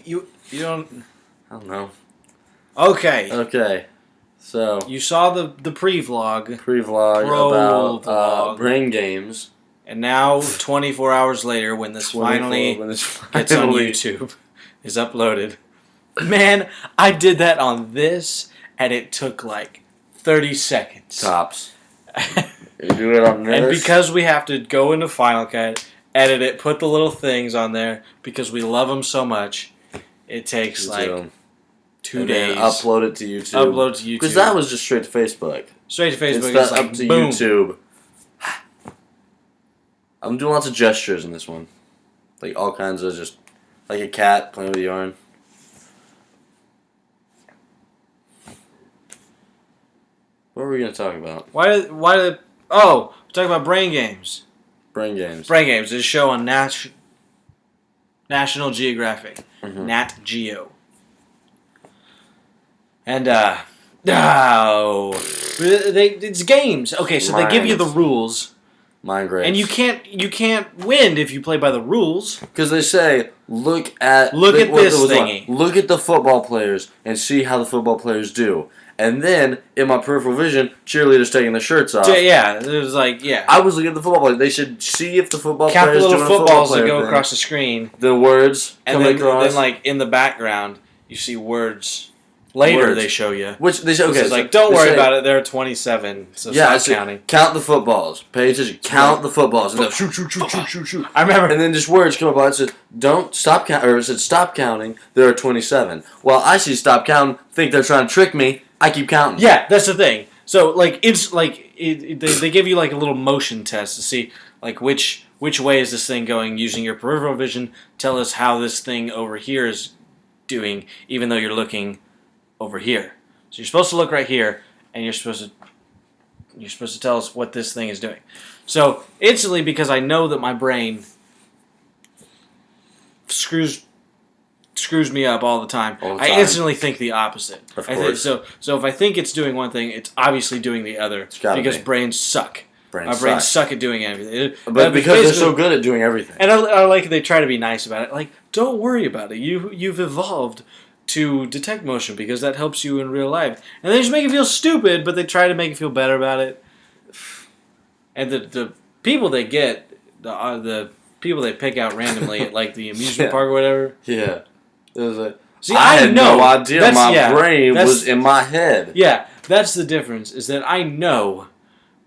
You don't. I don't know. Okay. Okay. So You saw the pre-vlog, pre-vlog about vlog. brain games. And now 24 hours later, when this finally gets on YouTube, is uploaded. Man, I did that on this, and it took like 30 seconds. Tops. You do it on this. And because we have to go into Final Cut, edit it, put the little things on there, because we love them so much, it takes like 2 days. Upload it to YouTube. Because that was just straight to Facebook. Straight to Facebook. It's like, up to boom. YouTube. I'm doing lots of gestures in this one. Like all kinds of just... Like a cat playing with yarn. What were we going to talk about? Why did we're talking about brain games. Brain games. Brain games. This show on National Geographic. Mm-hmm. Nat Geo. And, it's games. Okay, so they give you the rules. Mind grapes. And you can't win if you play by the rules. Because they say, look at this thingy. Look at the football players and see how the football players do. And then, in my peripheral vision, cheerleaders taking their shirts off. Yeah, it was like, yeah. I was looking at the football players. They should see if the football Count players the little doing footballs that go thing. across the screen. The words coming across. And then, like, in the background, you see words. Later, they show you. Which they say, okay. It's like, don't worry about it. There are 27, so stop counting. Count the footballs. Pay attention. Count the footballs. And shoot. I remember. And then just words come up. It said, don't stop counting. Or it said, stop counting. There are 27. Well, I see stop counting. Think they're trying to trick me. I keep counting. Yeah, that's the thing. So, like, it's like they give you like a little motion test to see like which way is this thing going using your peripheral vision. Tell us how this thing over here is doing, even though you're looking over here. So you're supposed to look right here, and you're supposed to tell us what this thing is doing. So instantly, because I know that my brain screws me up all the time. I instantly think the opposite. Of course. So if I think it's doing one thing, it's obviously doing the other. Because brains suck. My brains suck at doing everything. But because they're so good at doing everything. And I like they try to be nice about it. Like, don't worry about it. You've evolved to detect motion because that helps you in real life. And they just make you feel stupid, but they try to make you feel better about it. And the people they get, the people they pick out randomly at like the amusement park or whatever. Yeah. I had no idea my brain was in my head. Yeah, that's the difference, is that I know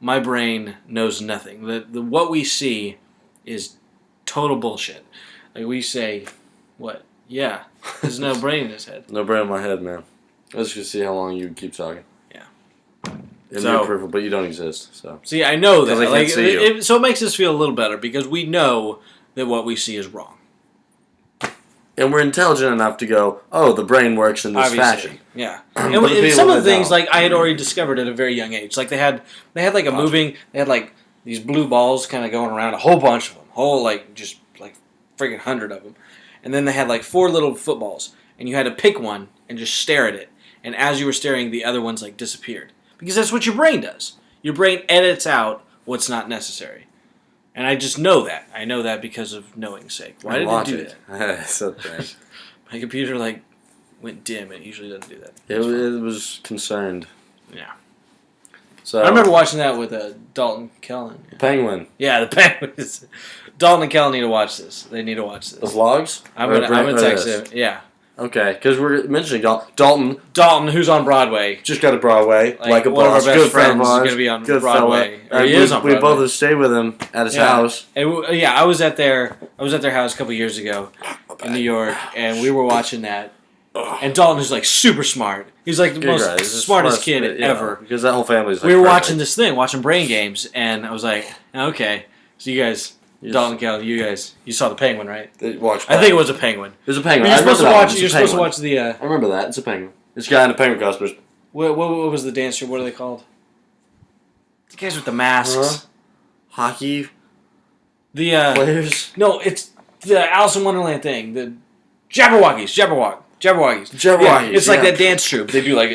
my brain knows nothing. What we see is total bullshit. Like we say, what? Yeah, there's no brain in his head. No brain in my head, man. Let's just see how long you keep talking. Yeah. In your peripheral, but you don't exist. So see, I know that. I can't see you. So it makes us feel a little better because we know that what we see is wrong. And we're intelligent enough to go, oh, the brain works in this fashion. Yeah. And some of the things like I had already discovered at a very young age. Like they had like a moving. They had like these blue balls kind of going around, a whole bunch of them, just like freaking 100 of them. And then they had like 4 little footballs, and you had to pick one and just stare at it. And as you were staring, the other ones like disappeared because that's what your brain does. Your brain edits out what's not necessary. And I just know that. I know that because of knowing's sake. Why did it do that? So bad. My computer went dim. It usually doesn't do that. It was concerned. Yeah. So I remember watching that with Dalton Kellen. The Penguin. Yeah, the Penguin. Dalton and Kellen need to watch this. They need to watch this. The vlogs? I'm gonna text him. Yeah. Okay, because we're mentioning Dalton. Dalton, who's on Broadway. Just got to Broadway. Like a one boss. of our best good friends is going to be on Broadway. He is on Broadway. We both have stayed with him at his house. And I was at their house a couple years ago in New York, and we were watching that. And Dalton is like super smart. He's like the smartest kid ever. Because that whole family's like we were watching this thing, watching Brain Games, and I was like, okay, so you guys... Dalton and Kelly, you saw the Penguin, right? I think it was a penguin. It was a penguin. You're supposed to watch the... I remember that. It's a penguin. It's a guy in a penguin costume. What was the dance troupe? What are they called? The guys with the masks. Hockey the players? No, it's the Alice in Wonderland thing. The Jabberwockies. Yeah, it's like that dance troupe. They do like...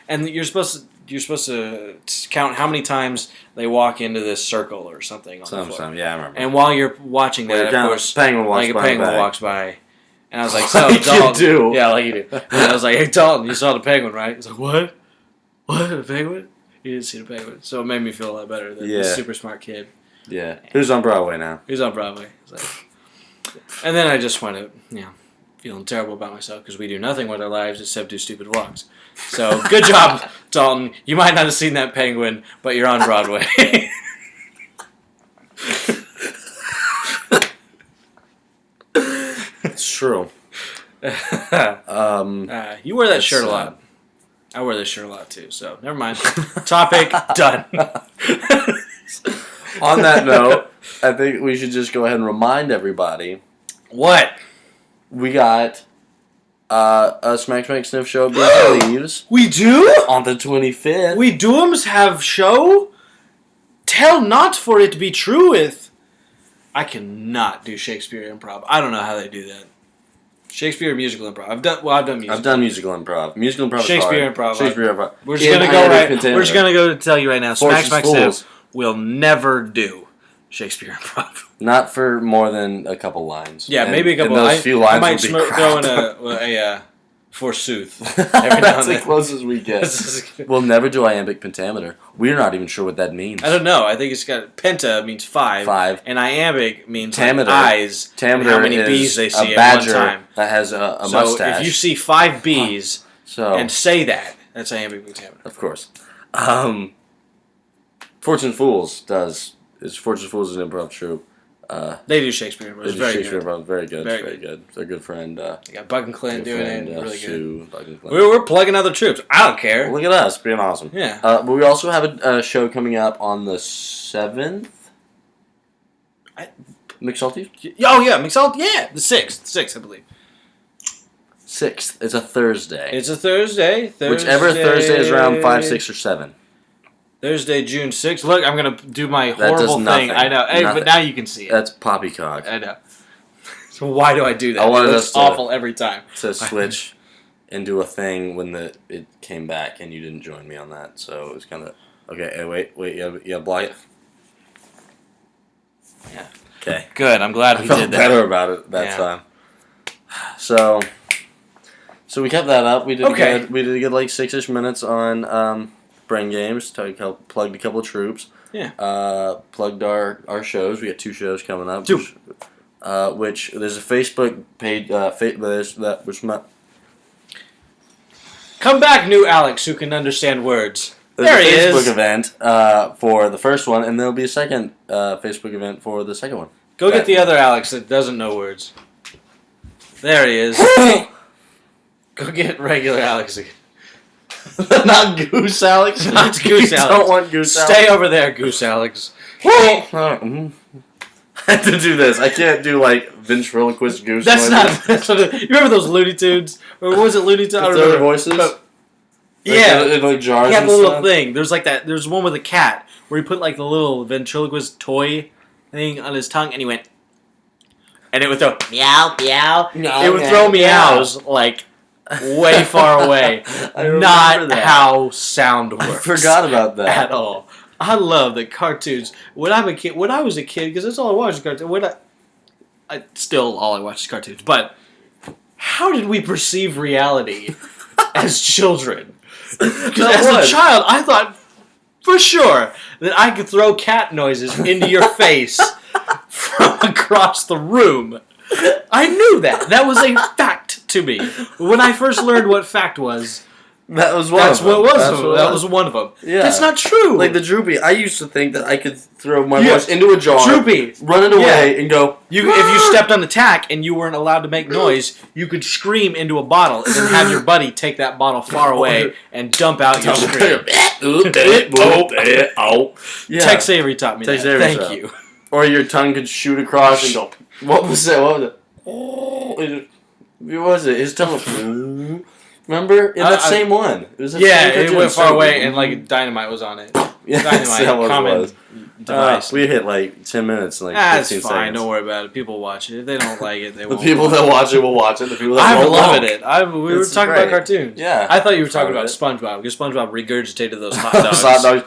And you're supposed to count how many times they walk into this circle or something on the floor. Yeah, I remember. And while you're watching that, of course, a penguin walks walks by, And I was like, so, like Dalton. you do. Yeah, like you do. And I was like, hey, Dalton, you saw the penguin, right? He's like, what? What? A penguin? He didn't see the penguin. So it made me feel a lot better than this super smart kid. Yeah. Who's on Broadway now? He's on Broadway. Like, and then I just went out, feeling terrible about myself because we do nothing with our lives except do stupid walks. So good job, Dalton. You might not have seen that penguin, but you're on Broadway. It's true. You wear that shirt a lot. I wear this shirt a lot too, so never mind. Topic done. On that note, I think we should just go ahead and remind everybody. What? We got a Smack Sniff show being leaves. We do? On the 25th. We dooms have show? Tell not for it be trueth. I cannot do Shakespeare improv. I don't know how they do that. Shakespeare musical improv. I've done musical. I've done musical improv. Musical improv. Shakespeare improv. Shakespeare improv. We're just gonna go right. We're just gonna go to tell you right now. Smack Sniff will never do Shakespeare improv. Not for more than a couple lines. Yeah, and, maybe a couple. Those few lines I might would be throw in a forsooth. Every That's the closest we get. We'll never do iambic pentameter. We're not even sure what that means. I don't know. I think it's got penta means five, and iambic means like eyes. And how many bees they see at one time. That has a mustache. So if you see 5 bees and say that's iambic pentameter. Of course. Fortune Fools is an improv troupe. They do Shakespeare. It's very good. Very good. Very good. They're a good friend. You got Buck and Clint doing it. Really Sue, good. We're plugging other troops. I don't care. Look at us being awesome. Yeah. But we also have a show coming up on the 7th. McSalty? Oh yeah, McSalty. Yeah, the 6th, I believe. 6th. It's a Thursday. It's a Thursday. Whichever Thursday is around 5, 6, or 7. Thursday, June 6th. Look, I'm going to do my horrible thing. I know. Hey, but now you can see it. That's poppycock. I know. So why do I do that? I wanted us awful every time. To switch into a thing when it came back and you didn't join me on that. So it was kind of... Okay, hey, wait. You block it? Yeah. Okay. Good. I'm glad we did that. Better about it that time. So we kept that up. We did good. We did good like 6-ish minutes on... Brain Games, plugged a couple of troops. Yeah. Plugged our shows. We got 2 shows coming up. 2. Which there's a Facebook page. Come back, new Alex, who can understand words. There's a Facebook event for the first one, and there'll be a second Facebook event for the second one. Go get the other Alex that doesn't know words. There he is. Go get regular Alex again. Not Goose Alex. Not Goose Alex. Don't want Goose Alex. Stay over there, Goose Alex. I have to do this. I can't do like ventriloquist goose. That's not. You remember those Looney Tunes? Or was it Looney Tunes? I don't remember. Their Voices. Yeah, like jars. He had the little thing. There's like that. There's one with a cat where he put like the little ventriloquist toy thing on his tongue, and he went, and it would throw meow meow. It would throw meows like way far away. Not how sound works. I forgot about that at all. I love the cartoons. When I was a kid, because that's all I watched cartoons. I still all I watch is cartoons. But how did we perceive reality as children? Because as a child, I thought for sure that I could throw cat noises into your face from across the room. I knew that. That was a fact to me. When I first learned what fact was, that was one of them. That was one of them. Yeah. That's not true. Like the droopy, I used to think that I could throw my voice into a jar, droopy, run it away, and go. If you stepped on the tack and you weren't allowed to make noise, you could scream into a bottle and then have your buddy take that bottle far away and dump out your scream. Tex Avery taught me that. Thank you. Or your tongue could shoot across and go. What was that? What was it? His tongue. Remember? In that same one. It went far away and like dynamite was on it. Yeah, dynamite, common device. We hit like 10 minutes and like 15 seconds. That's fine. Don't worry about it. People watch it. If they don't like it, they won't. The people that watch it will watch it. The people that I'm loving it. We were talking about cartoons. Yeah. I thought you were talking about SpongeBob because SpongeBob regurgitated those hot dogs.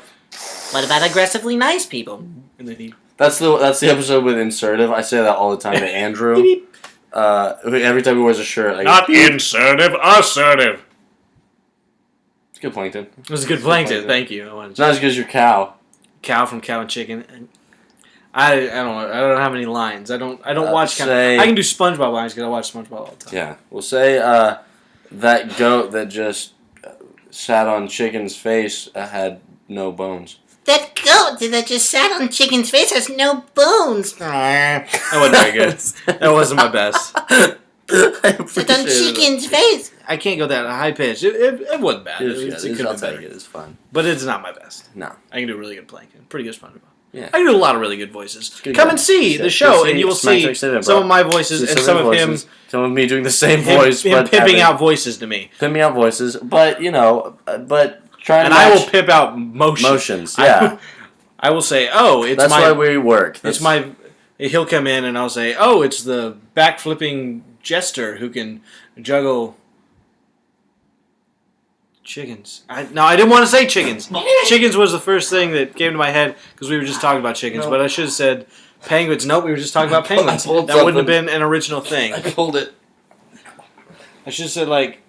What about aggressively nice people? And then That's the episode with Insertive. I say that all the time to Andrew. every time he wears a shirt. Like, not insertive, assertive. It's good plankton. It was a good plankton. Thank you. It's not as good as your cow. Cow from Cow and Chicken. I don't have any lines. I don't watch. I can do SpongeBob lines because I watch SpongeBob all the time. Yeah, we'll say that goat that just sat on Chicken's face had no bones. That goat that just sat on Chicken's face has no bones. That wasn't very good. That wasn't my best. Sat on Chicken's face. I can't go that high pitch. It wasn't bad. I'll take it. It's fun. But it's not my best. No. I can do really good plankton. Pretty good SpongeBob. Yeah. I can do a lot of really good voices. Come and see the show, and you will see some of my voices and some of him. Some of me doing the same voice, him pimping out voices to me. Pimping out voices, but trying to. And I will pimp out motions. Yeah. I will say, oh, it's that's why we work. It's my. He'll come in and I'll say, oh, it's the backflipping jester who can juggle chickens. I didn't want to say chickens. Chickens was the first thing that came to my head because we were just talking about chickens. No. But I should have said penguins. Nope, we were just talking about penguins. That wouldn't have been an original thing. I pulled it. I should have said like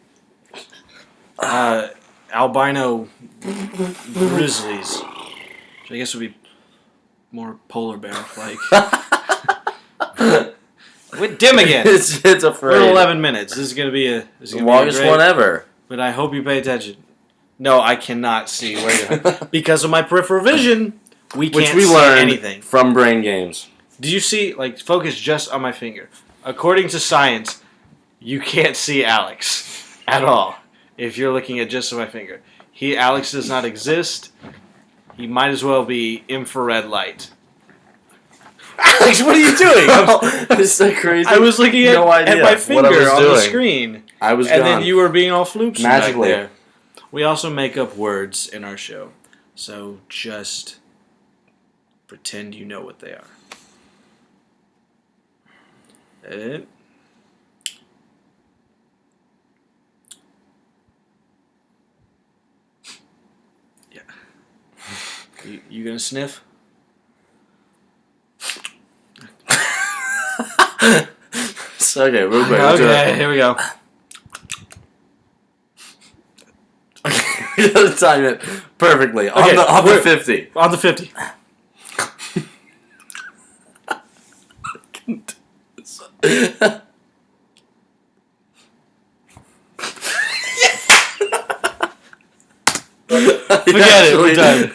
albino grizzlies. Which I guess would be more polar bear like. With dim again. It's afraid. We're at 11 minutes. This is gonna be the longest one ever. But I hope you pay attention. No, I cannot see where you're because of my peripheral vision. Which we learned anything from brain games. Did you see? Like, focus just on my finger. According to science, you can't see Alex at all if you're looking at just my finger. Alex does not exist. He might as well be infrared light. Alex, what are you doing? It's so crazy. I was looking at my finger on the screen. I was and gone. Then you were being all floopsy magically. Back there. We also make up words in our show, so just pretend you know what they are. That it? Yeah. You gonna sniff? Okay, real quick. Okay, here we go. We gotta time it perfectly. Okay, on the 50. On the 50. Forget it. We're done.